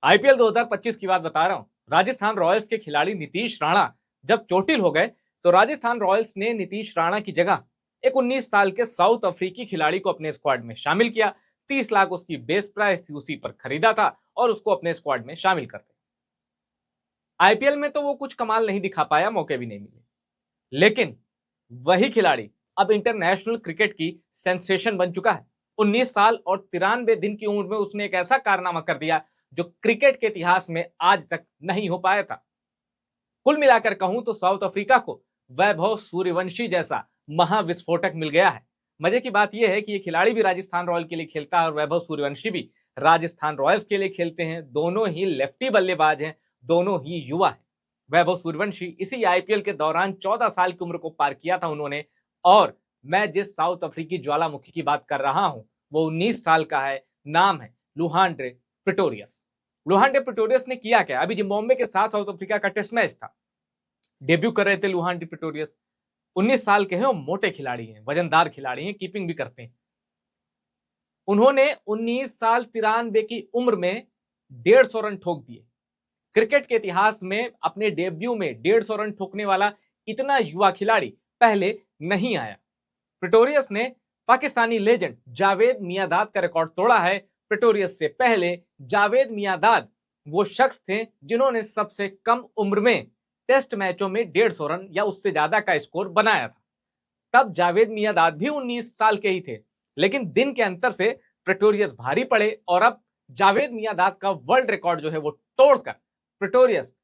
IPL 2025 की बात बता रहा हूं। राजस्थान रॉयल्स के खिलाड़ी नीतीश राणा जब चोटिल हो गए तो राजस्थान रॉयल्स ने नीतीश राणा की जगह एक 19 साल के साउथ अफ्रीकी खिलाड़ी को अपने स्क्वाड में शामिल किया। 30 लाख उसकी बेस प्राइस थी, उसी पर खरीदा था और उसको अपने स्क्वाड में शामिल करते। आईपीएल में तो वो कुछ कमाल नहीं दिखा पाया, मौके भी नहीं मिले, लेकिन वही खिलाड़ी अब इंटरनेशनल क्रिकेट की सेंसेशन बन चुका है। 19 साल और 93 दिन की उम्र में उसने एक ऐसा कारनामा कर दिया जो क्रिकेट के इतिहास में आज तक नहीं हो पाया था। कुल मिलाकर कहूं तो साउथ अफ्रीका को वैभव सूर्यवंशी जैसा महाविस्फोटक मिल गया है। मजे की बात यह है कि ये खिलाड़ी भी राजस्थान रॉयल के लिए खेलता है और वैभव सूर्यवंशी भी राजस्थान रॉयल्स के लिए खेलते हैं। दोनों ही लेफ्टी बल्लेबाज हैं, दोनों ही युवा हैं। वैभव सूर्यवंशी इसी आईपीएल के दौरान 14 साल की उम्र को पार किया था उन्होंने, और मैं जिस साउथ अफ्रीकी ज्वालामुखी की बात कर रहा हूं वो 19 साल का है। नाम है लुहांड्रे प्रिटोरियस। लुहांड्रे प्रिटोरियस ने किया क्या? अभी जिम्बाब्वे के साथ साउथ अफ्रीका का टेस्ट मैच था, डेब्यू कर रहे थे लुहांड्रे प्रिटोरियस। 19 साल के हैं और मोटे खिलाड़ी हैं, वजनदार खिलाड़ी हैं, कीपिंग भी करते हैं। उन्होंने 19 साल 93 की उम्र में 150 रन ठोक दिए। क्रिकेट के इतिहास में अपने डेब्यू में 150 रन ठोकने वाला इतना युवा खिलाड़ी पहले नहीं आया। प्रिटोरियस ने पाकिस्तानी लेजेंड जावेद मियांदाद का रिकॉर्ड तोड़ा है। प्रिटोरियस से पहले जावेद मियांदाद वो शख्स थे जिन्होंने सबसे कम उम्र में टेस्ट मैचों में 150 रन या उससे ज्यादा का स्कोर बनाया था। तब जावेद मियांदाद भी 19 साल के ही थे, लेकिन दिन के अंतर से प्रिटोरियस भारी पड़े और अब जावेद मियांदाद का वर्ल्ड रिकॉर्ड जो है वो तोड़कर प्रिटोरियस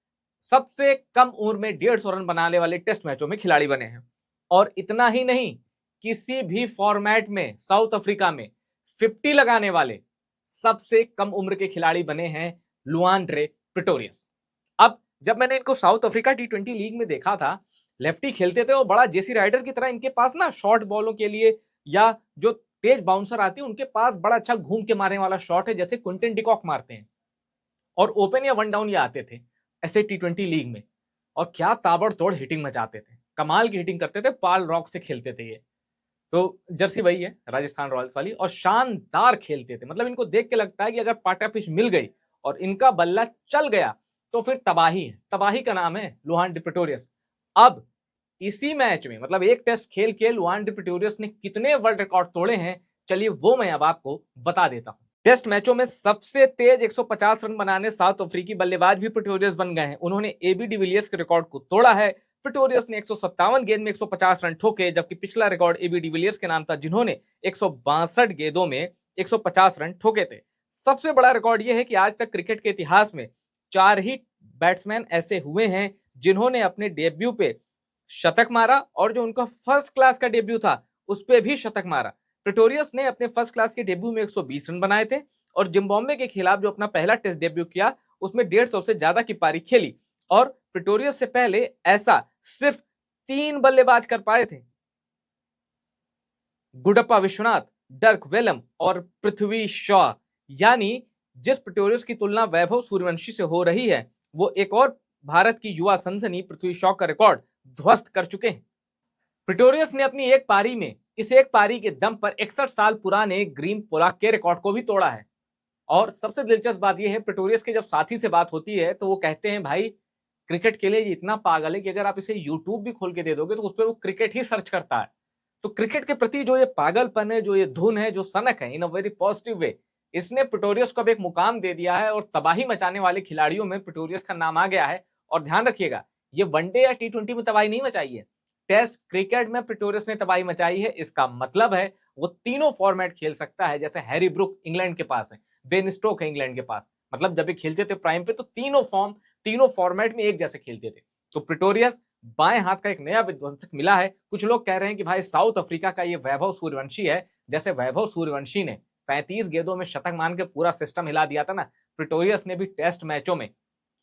सबसे कम उम्र में 150 रन बनाने वाले टेस्ट मैचों में खिलाड़ी बने हैं। और इतना ही नहीं, किसी भी फॉर्मेट में साउथ अफ्रीका में 50 लगाने वाले सबसे कम उम्र के खिलाड़ी बने हैं लुआंड्रे प्रिटोरियस। अब जब मैंने इनको साउथ अफ्रीका टी20 लीग में देखा था, लेफ्टी खेलते थे और बड़ा जेसी राइडर की तरह इनके पास ना शॉर्ट बॉलों के लिए या जो तेज बाउंसर आती है उनके पास बड़ा अच्छा घूम के मारने वाला शॉट है, जैसे क्विंटन डिकॉक मारते हैं। और ओपन या वन डाउन ये आते थे ऐसे टी20 लीग में, और क्या ताबड़तोड़ हिटिंग मचाते थे, कमाल की हिटिंग करते थे। पाल रॉक से खेलते थे ये, तो जर्सी वही है राजस्थान रॉयल्स वाली, और शानदार खेलते थे। मतलब इनको देख के लगता है कि अगर पाटा पिच मिल गई और इनका बल्ला चल गया तो फिर तबाही है। तबाही का नाम है लुहांड्रे प्रिटोरियस। अब इसी मैच में मतलब एक टेस्ट खेल के लुआंड्रे प्रिटोरियस ने कितने वर्ल्ड रिकॉर्ड तोड़े हैं, चलिए वो मैं अब आपको बता देता हूं। टेस्ट मैचों में सबसे तेज 150 रन बनाने साउथ अफ्रीकी बल्लेबाज भी प्रिटोरियस बन गए हैं। उन्होंने एबी डिविलियर्स के रिकॉर्ड को तोड़ा है। प्रिटोरियस ने 157 गेंद में 150 रन ठोके, जबकि पिछला रिकॉर्ड एबी डिविलियर्स के नाम था जिन्होंने 162 गेंदों में 150 रन ठोके थे। सबसे बड़ा रिकॉर्ड यह है कि आज तक क्रिकेट के इतिहास में 4 ही बैट्समैन ऐसे हुए हैं जिन्होंने अपने डेब्यू पे शतक मारा, और जो उनका फर्स्ट क्लास का डेब्यू था उस पर भी शतक मारा। प्रिटोरियस ने अपने फर्स्ट क्लास के डेब्यू में 120 रन बनाए थे, और जिम्बाब्वे के खिलाफ जो अपना पहला टेस्ट डेब्यू किया उसमें 150 से ज्यादा की पारी खेली। और प्रिटोरियस से पहले ऐसा सिर्फ 3 बल्लेबाज कर पाए थे, गुडप्पा विश्वनाथ, डर्क वेलम और पृथ्वी शॉ। यानी जिस प्रिटोरियस की तुलना वैभव सूर्यवंशी से हो रही है, वो एक और भारत की युवा सनसनी पृथ्वी शॉ का रिकॉर्ड ध्वस्त कर चुके हैं। प्रिटोरियस ने अपनी एक पारी में, इस एक पारी के दम पर 61 साल पुराने ग्रीम पोलाक के रिकॉर्ड को भी तोड़ा है। और सबसे दिलचस्प बात यह है, प्रिटोरियस के जब साथी से बात होती है तो वो कहते हैं भाई क्रिकेट के लिए ये इतना पागल है कि अगर आप इसे यूट्यूब भी खोल के दे दोगे तो उस पर वो क्रिकेट ही सर्च करता है। तो क्रिकेट के प्रति जो ये पागलपन है, जो ये धुन है, जो सनक है, इन अ वेरी पॉजिटिव वे, इसने प्रिटोरियस को अब एक मुकाम दे दिया है और तबाही मचाने वाले खिलाड़ियों में प्रिटोरियस का नाम आ गया है। और ध्यान रखिएगा, ये वनडे या टी20 में तबाही नहीं मचाई है, टेस्ट क्रिकेट में प्रिटोरियस ने तबाही मचाई है। इसका मतलब है वो तीनों फॉर्मेट खेल सकता है। जैसे हैरी ब्रुक इंग्लैंड के पास है, बेन स्टोक है इंग्लैंड के पास, मतलब जब ये खेलते थे प्राइम पे तो तीनों फॉर्मेट में एक जैसे खेलते थे। तो प्रिटोरियस बाएं हाथ का एक नया विध्वंसक मिला है। कुछ लोग कह रहे हैं कि भाई साउथ अफ्रीका का ये वैभव सूर्यवंशी है। जैसे वैभव सूर्यवंशी ने 35 गेंदों में शतक मान के पूरा सिस्टम हिला दिया था ना, प्रिटोरियस ने भी टेस्ट मैचों में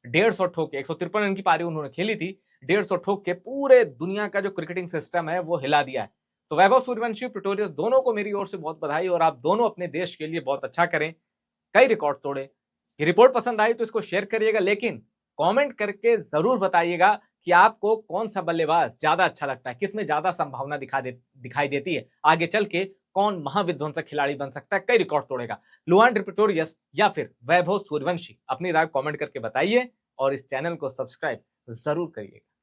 150 ठोक के, 153 रन की पारी उन्होंने खेली थी, 150 ठोक के पूरे दुनिया का जो क्रिकेटिंग सिस्टम है वो हिला दिया है। तो वैभव सूर्यवंशी, प्रिटोरियस दोनों को मेरी ओर से बहुत बधाई, और आप दोनों अपने देश के लिए बहुत अच्छा करें, कई रिकॉर्ड तोड़े। ये रिपोर्ट पसंद आई तो इसको शेयर करिएगा, लेकिन कमेंट करके जरूर बताइएगा कि आपको कौन सा बल्लेबाज ज्यादा अच्छा लगता है, किसमें ज्यादा संभावना दिखाई देती है आगे चल के कौन महाविध्वंसक खिलाड़ी बन सकता है, कई रिकॉर्ड तोड़ेगा, लुआन प्रिटोरियस या फिर वैभव सूर्यवंशी? अपनी राय कमेंट करके बताइए और इस चैनल को सब्सक्राइब जरूर करिएगा।